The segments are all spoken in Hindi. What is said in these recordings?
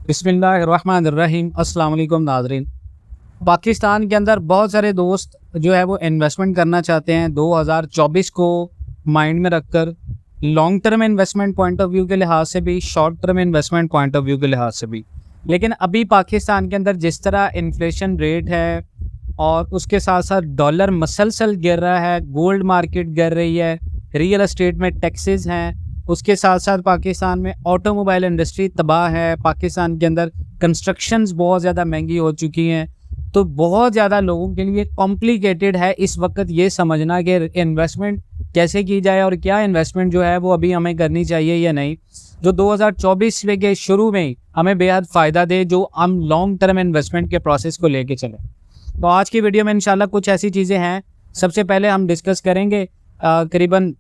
बिस्मिल्लाहिर्रहमानिर्रहीम। अस्सलाम वालेकुम नाज़रीन। पाकिस्तान के अंदर बहुत सारे दोस्त जो है वो इन्वेस्टमेंट करना चाहते हैं 2024 को माइंड में रखकर, long term investment point of view के लिहाज से भी, short term investment point of view के लिहाज से भी। लेकिन अभी पाकिस्तान के अंदर जिस तरह इन्फ्लेशन रेट है और उसके साथ साथ डॉलर मसलसल गिर रहा है, गोल्ड मार्केट गिर रही है, रियल एस्टेट में टैक्सेस हैं, उसके साथ साथ पाकिस्तान में ऑटोमोबाइल इंडस्ट्री तबाह है, पाकिस्तान के अंदर कंस्ट्रक्शंस बहुत ज़्यादा महंगी हो चुकी हैं। तो बहुत ज़्यादा लोगों के लिए कॉम्प्लिकेटेड है इस वक्त ये समझना कि इन्वेस्टमेंट कैसे की जाए और क्या इन्वेस्टमेंट जो है वो अभी हमें करनी चाहिए या नहीं, जो 2024 के शुरू में ही हमें बेहद फ़ायदा दे, जो हम लॉन्ग टर्म इन्वेस्टमेंट के प्रोसेस को लेके चलें। तो आज की वीडियो में इंशाल्लाह कुछ ऐसी चीज़ें हैं। सबसे पहले हम डिस्कस करेंगे करीबन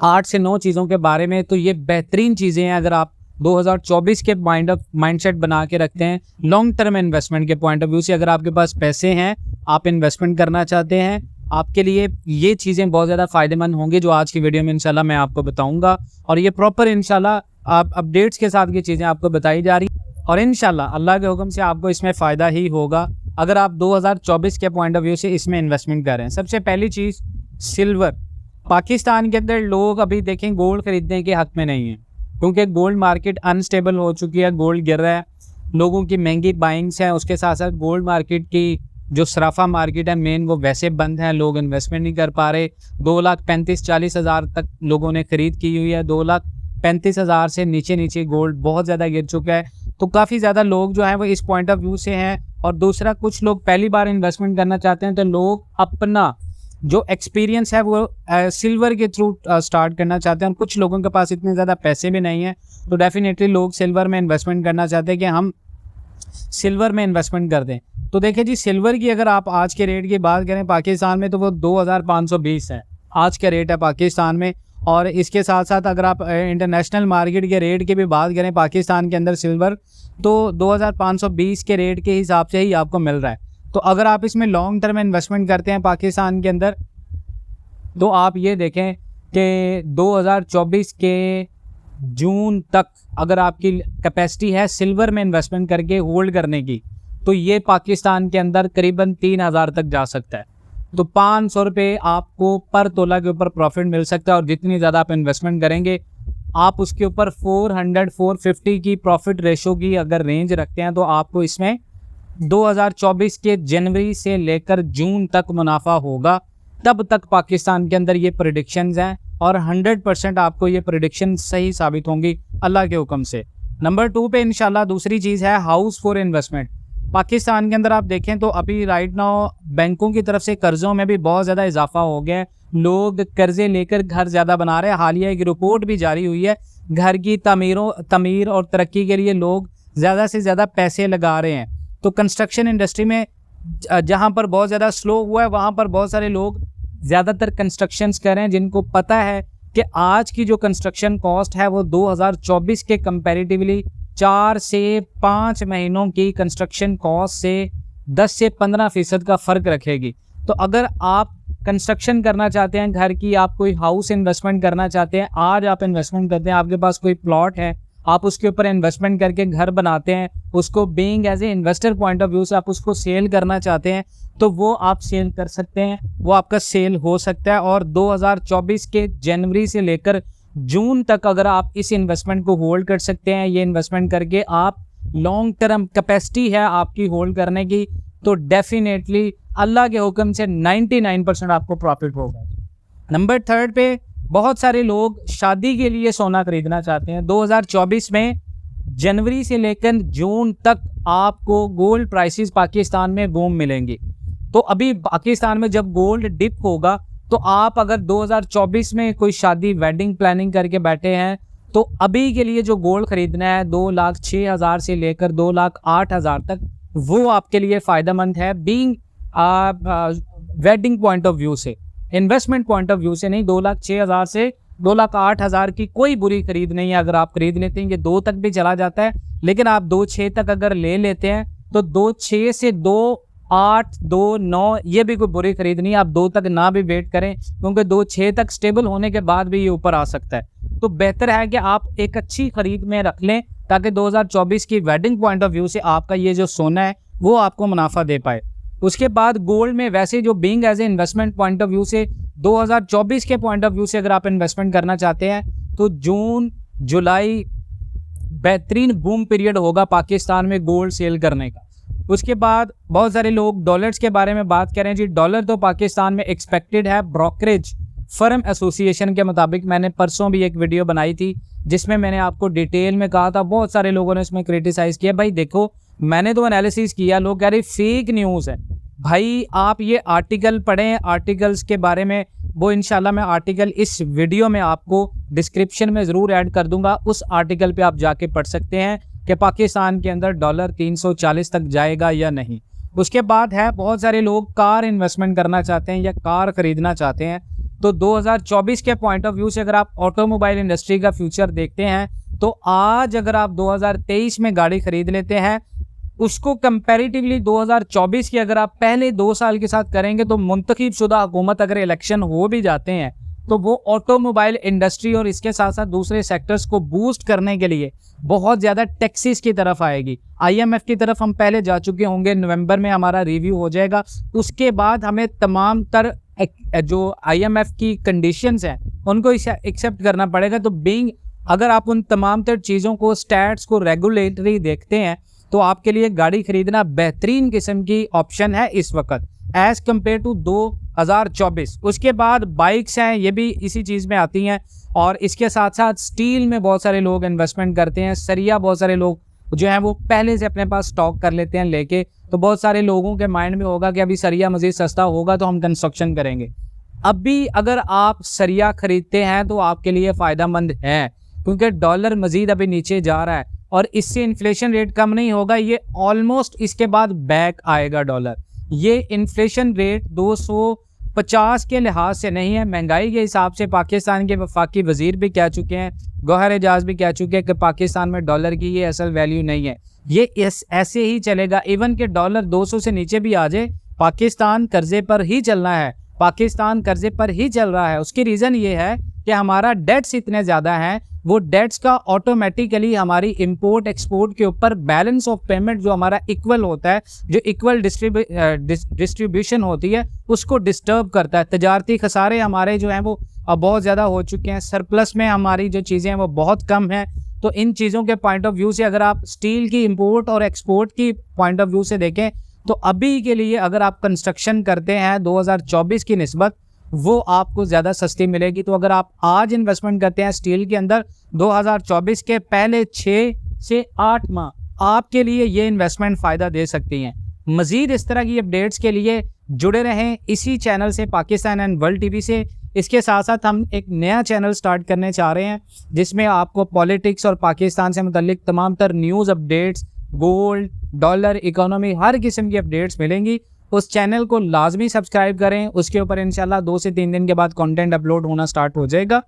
8 से 9 चीज़ों के बारे में। तो ये बेहतरीन चीज़ें हैं अगर आप 2024 के माइंडसेट बना के रखते हैं लॉन्ग टर्म इन्वेस्टमेंट के पॉइंट ऑफ व्यू से। अगर आपके पास पैसे हैं, आप इन्वेस्टमेंट करना चाहते हैं, आपके लिए ये चीज़ें बहुत ज़्यादा फ़ायदेमंद होंगी जो आज की वीडियो में इंशाल्लाह मैं आपको बताऊँगा। और ये प्रॉपर इंशाल्लाह आप अपडेट्स के साथ ये चीज़ें आपको बताई जा रही हैं और इंशाल्लाह अल्लाह के हुक्म से आपको इसमें फ़ायदा ही होगा अगर आप 2024 के पॉइंट ऑफ व्यू से इसमें इन्वेस्टमेंट कर रहे हैं। सबसे पहली चीज़, सिल्वर। पाकिस्तान के अंदर लोग अभी देखें गोल्ड खरीदने के हक़ में नहीं है क्योंकि गोल्ड मार्केट अनस्टेबल हो चुकी है, गोल्ड गिर रहा है, लोगों की महंगी बाइंग्स हैं। उसके साथ साथ गोल्ड मार्केट की जो सराफा मार्केट है मेन, वो वैसे बंद है, लोग इन्वेस्टमेंट नहीं कर पा रहे। 2,35,40,000 तक लोगों ने खरीद की हुई है, 2,35,000 से नीचे गोल्ड बहुत ज़्यादा गिर चुका है। तो काफ़ी ज़्यादा लोग जो हैं वो इस पॉइंट ऑफ व्यू से हैं। और दूसरा, कुछ लोग पहली बार इन्वेस्टमेंट करना चाहते हैं तो लोग अपना जो एक्सपीरियंस है वो सिल्वर के थ्रू स्टार्ट करना चाहते हैं। कुछ लोगों के पास इतने ज़्यादा पैसे भी नहीं हैं तो डेफिनेटली लोग सिल्वर में इन्वेस्टमेंट करना चाहते हैं कि हम सिल्वर में इन्वेस्टमेंट कर दें। तो देखिए जी, सिल्वर की अगर आप आज के रेट की बात करें पाकिस्तान में तो वो 2,520 है आज का रेट है पाकिस्तान में। और इसके साथ साथ अगर आप इंटरनेशनल मार्केट के रेट की भी बात करें पाकिस्तान के अंदर सिल्वर, तो 2,520 के रेट के हिसाब से ही आपको मिल रहा है। तो अगर आप इसमें लॉन्ग टर्म इन्वेस्टमेंट करते हैं पाकिस्तान के अंदर, तो आप ये देखें कि 2024 के जून तक अगर आपकी कैपेसिटी है सिल्वर में इन्वेस्टमेंट करके होल्ड करने की, तो ये पाकिस्तान के अंदर करीबन 3,000 तक जा सकता है। तो 500 रुपये आपको पर तोला के ऊपर प्रॉफिट मिल सकता है। और जितनी ज़्यादा आप इन्वेस्टमेंट करेंगे आप उसके ऊपर 400-450 की प्रॉफिट रेशो की अगर रेंज रखते हैं तो आपको इसमें 2024 के जनवरी से लेकर जून तक मुनाफा होगा। तब तक पाकिस्तान के अंदर ये प्रेडिक्शंस हैं और 100% आपको ये प्रेडिक्शन सही साबित होंगी अल्लाह के हुक्म से। नंबर 2 पे इंशाल्लाह दूसरी चीज़ है हाउस फॉर इन्वेस्टमेंट। पाकिस्तान के अंदर आप देखें तो अभी राइट नाउ बैंकों की तरफ से कर्ज़ों में भी बहुत ज़्यादा इजाफा हो गया है, लोग कर्ज़े लेकर घर ज़्यादा बना रहे हैं। हालिया एक रिपोर्ट भी जारी हुई है, घर की तमीर और तरक्की के लिए लोग ज़्यादा से ज़्यादा पैसे लगा रहे हैं। तो कंस्ट्रक्शन इंडस्ट्री में जहाँ पर बहुत ज़्यादा स्लो हुआ है वहाँ पर बहुत सारे लोग ज़्यादातर कंस्ट्रक्शंस कर रहे हैं, जिनको पता है कि आज की जो कंस्ट्रक्शन कॉस्ट है वो 2024 के कंपैरेटिवली 4 से 5 महीनों की कंस्ट्रक्शन कॉस्ट से 10 से 15% का फ़र्क रखेगी। तो अगर आप कंस्ट्रक्शन करना चाहते हैं घर की, आप कोई हाउस इन्वेस्टमेंट करना चाहते हैं, आज आप इन्वेस्टमेंट करते हैं, आपके पास कोई प्लॉट है, आप उसके ऊपर इन्वेस्टमेंट करके घर बनाते हैं, उसको being as a investor point of view से आप उसको सेल करना चाहते हैं तो वो आप सेल कर सकते हैं, वो आपका सेल हो सकता है। और 2024 के जनवरी से लेकर जून तक अगर आप इस इन्वेस्टमेंट को होल्ड कर सकते हैं, ये इन्वेस्टमेंट करके आप लॉन्ग टर्म कैपेसिटी है आपकी होल्ड करने की, तो डेफिनेटली अल्लाह के हुक्म से 99% आपको प्रॉफिट होगा। नंबर 3 पे बहुत सारे लोग शादी के लिए सोना खरीदना चाहते हैं। 2024 में जनवरी से लेकर जून तक आपको गोल्ड प्राइसेस पाकिस्तान में बूम मिलेंगी। तो अभी पाकिस्तान में जब गोल्ड डिप होगा तो आप अगर 2024 में कोई शादी वेडिंग प्लानिंग करके बैठे हैं तो अभी के लिए जो गोल्ड खरीदना है 2,06,000 से लेकर 2,08,000 तक, वो आपके लिए फ़ायदेमंद है being wedding point of view से, इन्वेस्टमेंट पॉइंट ऑफ व्यू से नहीं। 2,06,000 से 2,08,000 की कोई बुरी खरीद नहीं है। अगर आप खरीद लेते हैं ये 2 तक भी चला जाता है, लेकिन आप 2,06 तक अगर ले लेते हैं तो 2,06 से 2,08, 2,09 ये भी कोई बुरी खरीद नहीं है। आप 2 तक ना भी वेट करें क्योंकि 2,06 तक स्टेबल होने के बाद भी ये ऊपर आ सकता है। तो बेहतर है कि आप एक अच्छी खरीद में रख लें ताकि 2024 की वेडिंग पॉइंट ऑफ व्यू से आपका ये जो सोना है वो आपको मुनाफा दे पाए। उसके बाद गोल्ड में वैसे जो being as a investment point of view से 2024 के पॉइंट ऑफ व्यू से अगर आप इन्वेस्टमेंट करना चाहते हैं तो जून जुलाई बेहतरीन बूम पीरियड होगा पाकिस्तान में गोल्ड सेल करने का। उसके बाद बहुत सारे लोग डॉलर्स के बारे में बात करें जी। डॉलर तो पाकिस्तान में एक्सपेक्टेड है, ब्रोकरेज फर्म एसोसिएशन के मुताबिक। मैंने परसों भी एक वीडियो बनाई थी जिसमें मैंने आपको डिटेल में कहा था, बहुत सारे लोगों ने इसमें क्रिटिसाइज़ किया। भाई देखो, मैंने तो एनालिसिस किया, लोग कह रहे फेक न्यूज़ है। भाई आप ये आर्टिकल पढ़ें, आर्टिकल्स के बारे में वो इंशाल्लाह मैं आर्टिकल इस वीडियो में आपको डिस्क्रिप्शन में ज़रूर ऐड कर दूंगा। उस आर्टिकल पे आप जाके पढ़ सकते हैं कि पाकिस्तान के अंदर डॉलर 340 तक जाएगा या नहीं। उसके बाद है बहुत सारे लोग कार इन्वेस्टमेंट करना चाहते हैं या कार ख़रीदना चाहते हैं। तो 2024 के पॉइंट ऑफ व्यू से अगर आप ऑटोमोबाइल इंडस्ट्री का फ्यूचर देखते हैं तो आज अगर आप 2023 में गाड़ी खरीद लेते हैं, उसको कंपैरेटिवली 2024 की अगर आप पहले 2 साल के साथ करेंगे तो मुंतखब शुदा हुकूमत अगर इलेक्शन हो भी जाते हैं तो वो ऑटोमोबाइल इंडस्ट्री और इसके साथ साथ दूसरे सेक्टर्स को बूस्ट करने के लिए बहुत ज़्यादा टैक्सेस की तरफ आएगी। IMF की तरफ हम पहले जा चुके होंगे, नवंबर में हमारा रिव्यू हो जाएगा। उसके बाद हमें तमाम तर जो IMF की कंडीशंस हैं उनको एक्सेप्ट करना पड़ेगा। तो बीइंग अगर आप उन तमाम तर चीज़ों को, स्टैट्स को, रेगुलेटरी देखते हैं तो आपके लिए गाड़ी खरीदना बेहतरीन किस्म की ऑप्शन है इस वक्त एज कम्पेयर टू 2024। उसके बाद बाइक्स हैं, ये भी इसी चीज़ में आती हैं। और इसके साथ साथ स्टील में बहुत सारे लोग इन्वेस्टमेंट करते हैं। सरिया बहुत सारे लोग जो हैं वो पहले से अपने पास स्टॉक कर लेते हैं लेके। तो बहुत सारे लोगों के माइंड में होगा कि अभी सरिया मज़ीद सस्ता होगा तो हम कंस्ट्रक्शन करेंगे। अभी अगर आप सरिया खरीदते हैं तो आपके लिए फ़ायदा मंद है, क्योंकि डॉलर मज़ीद अभी नीचे जा रहा है और इससे इन्फ्लेशन रेट कम नहीं होगा। ये ऑलमोस्ट इसके बाद बैक आएगा डॉलर। ये इन्फ्लेशन रेट 250 के लिहाज से नहीं है, महंगाई के हिसाब से पाकिस्तान के वफाकी वज़ीर भी कह चुके हैं, गौहर एजाज भी कह चुके हैं कि पाकिस्तान में डॉलर की ये असल वैल्यू नहीं है। ये ऐसे ही चलेगा। इवन कि डॉलर 200 से नीचे भी आ जाए, पाकिस्तान कर्जे पर ही चलना है, पाकिस्तान कर्जे पर ही चल रहा है। उसकी रीज़न ये है कि हमारा डेट्स इतने ज़्यादा हैं, वो डेट्स का ऑटोमेटिकली हमारी इंपोर्ट एक्सपोर्ट के ऊपर बैलेंस ऑफ पेमेंट जो हमारा इक्वल होता है, जो इक्वल डिस्ट्रीब्यूशन होती है, उसको डिस्टर्ब करता है। तजारती खसारे हमारे जो हैं वो अब बहुत ज़्यादा हो चुके हैं, सरप्लस में हमारी जो चीज़ें हैं वो बहुत कम हैं। तो इन चीज़ों के पॉइंट ऑफ व्यू से अगर आप स्टील की इंपोर्ट और एक्सपोर्ट की पॉइंट ऑफ व्यू से देखें तो अभी के लिए अगर आप कंस्ट्रक्शन करते हैं 2024 की निस्बत वो आपको ज़्यादा सस्ती मिलेगी। तो अगर आप आज इन्वेस्टमेंट करते हैं स्टील के अंदर 2024 के पहले 6 से 8 माह आपके लिए ये इन्वेस्टमेंट फ़ायदा दे सकती हैं। मज़ीद इस तरह की अपडेट्स के लिए जुड़े रहें इसी चैनल से, पाकिस्तान एंड वर्ल्ड TV से। इसके साथ साथ हम एक नया चैनल स्टार्ट करने चाह रहे हैं जिसमें आपको पॉलिटिक्स और पाकिस्तान से मुतल्लिक तमाम तर news updates, gold, dollar, economy, हर किस्म की अपडेट्स मिलेंगी। उस चैनल को लाजमी सब्सक्राइब करें। उसके ऊपर इंशाल्लाह 2 से 3 दिन के बाद कंटेंट अपलोड होना स्टार्ट हो जाएगा।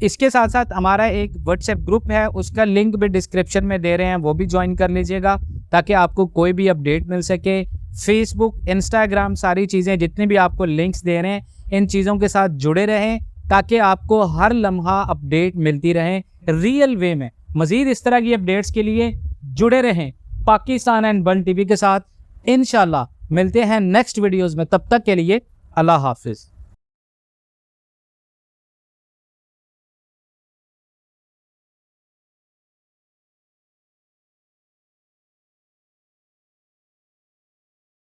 इसके साथ साथ हमारा एक व्हाट्सएप ग्रुप है, उसका लिंक भी डिस्क्रिप्शन में दे रहे हैं, वो भी ज्वाइन कर लीजिएगा ताकि आपको कोई भी अपडेट मिल सके। फेसबुक, इंस्टाग्राम, सारी चीज़ें जितनी भी आपको लिंक्स दे रहे हैं, इन चीज़ों के साथ जुड़े रहें ताकि आपको हर लम्हा अपडेट मिलती रहे रियल वे में। मज़ीद इस तरह की अपडेट्स के लिए जुड़े रहें पाकिस्तान एंड वर्ल्ड TV के साथ। इंशाल्लाह मिलते हैं नेक्स्ट वीडियोज़ में, तब तक के लिए अल्लाह हाफिज़।